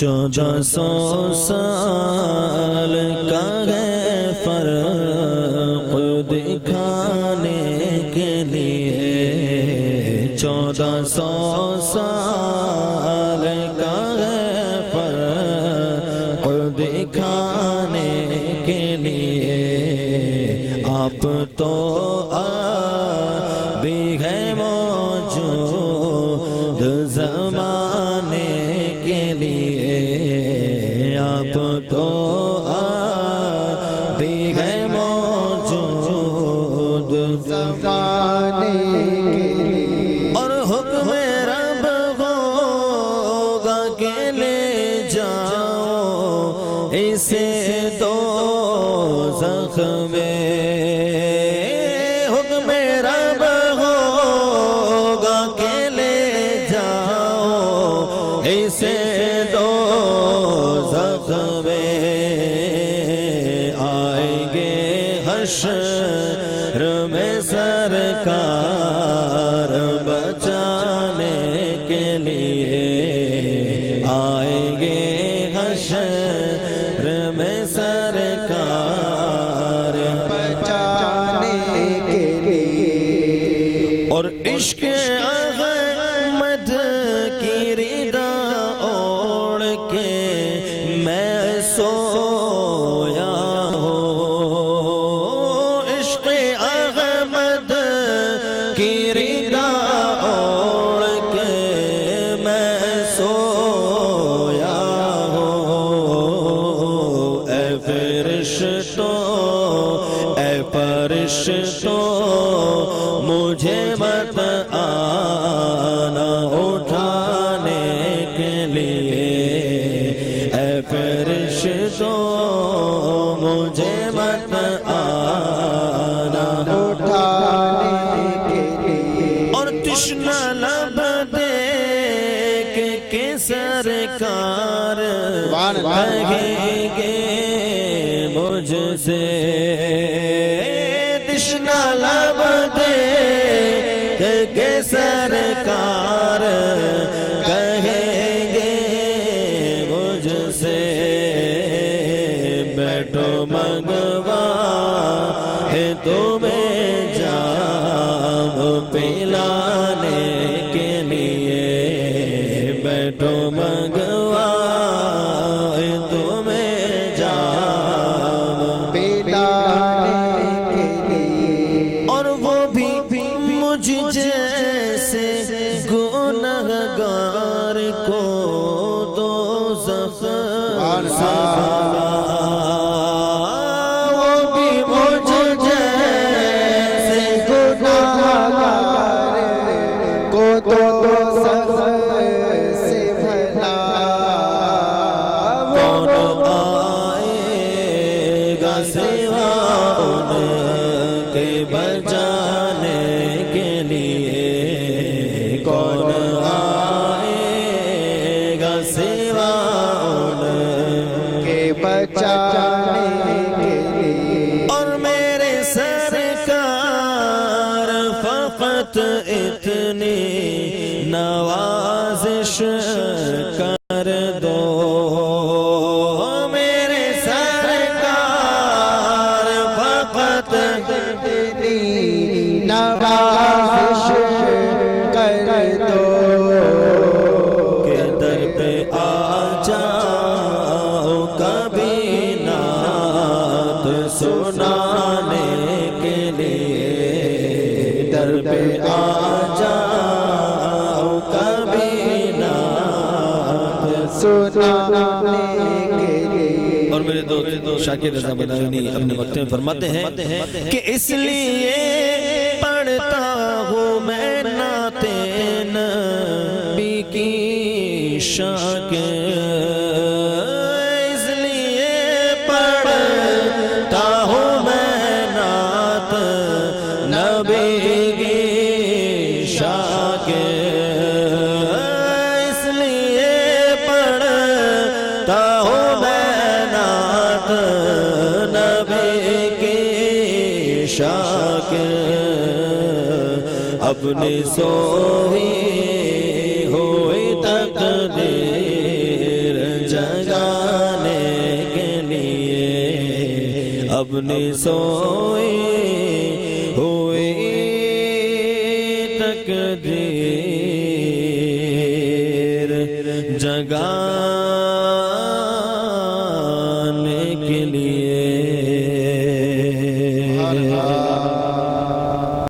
1400 سال کا ہے فرق دکھانے کے لیے 1400 سال کا ہے فرق دکھانے کے لیے آپ تو بھی ہے موجود زمانے کے لیے آپ تو بھی ہے موجود زمانے کے لیے اور حکم رب ہوگا کہ لے جاؤ اسے دوزخ میں حکم رب ہوگا کہ لے جاؤ اسے دوزخ میں آئیں گے حشر میں سرکار بچانے کے لیے آئیں گے حشر میں سرکار بچانے کے لیے اور عشق احمد کی رضا اوڑھ کے میں سویا ہوں عشق احمد کی رضا اوڑھ کے میں سویا ہوں اے فرشتوں مجھے مت آنا اٹھانے کے لیے اے فرشتوں مجھے مت آنا اٹھانے کے لیے اور تشنا لب دیکھ کے سرکار کہیں گے مجھ سے تشنا لب دیکھ کے سرکار کہیں گے مجھ سے بیٹھو منگوا ہے تمہیں جام پلانے کے لیے بیٹھو منگوا ہے تمہیں جام پلانے کے لیے اور وہ بھی مجھ جیسے گنہگار کو دوزخ سے وہ بھی مجھ جیسے گناہگار کو دوزخ سے بھلا کون آئے گا سوا ان کے بچانے کے لیے کون آئے گا سوا ان کے بچانے کے لیے اور میرے سرکار فقط اتنی نوازش کر دو میرے سرکار فقط اتنی نوازش کر دو کہ در پہ آ جاؤ کبھی نعت سنانے کے لیے در پہ آ جاؤ کبھی نعت سنانے کے لیے اور میرے دوست شاکر رضا بداونی اپنے وقت میں فرماتے ہیں کہ اس لیے پڑھتا ہوں میں نعت نبی کی شاکر اس لیے پڑھتا ہوں میں نعت نبی کی شاکر اس لیے پڑھتا ہوں میں نعت نبی کی شاکر اپنی سوئی ہوئی تقدیر جگانے کے لیے اپنی سوئی ہوئی تقدیر جگانے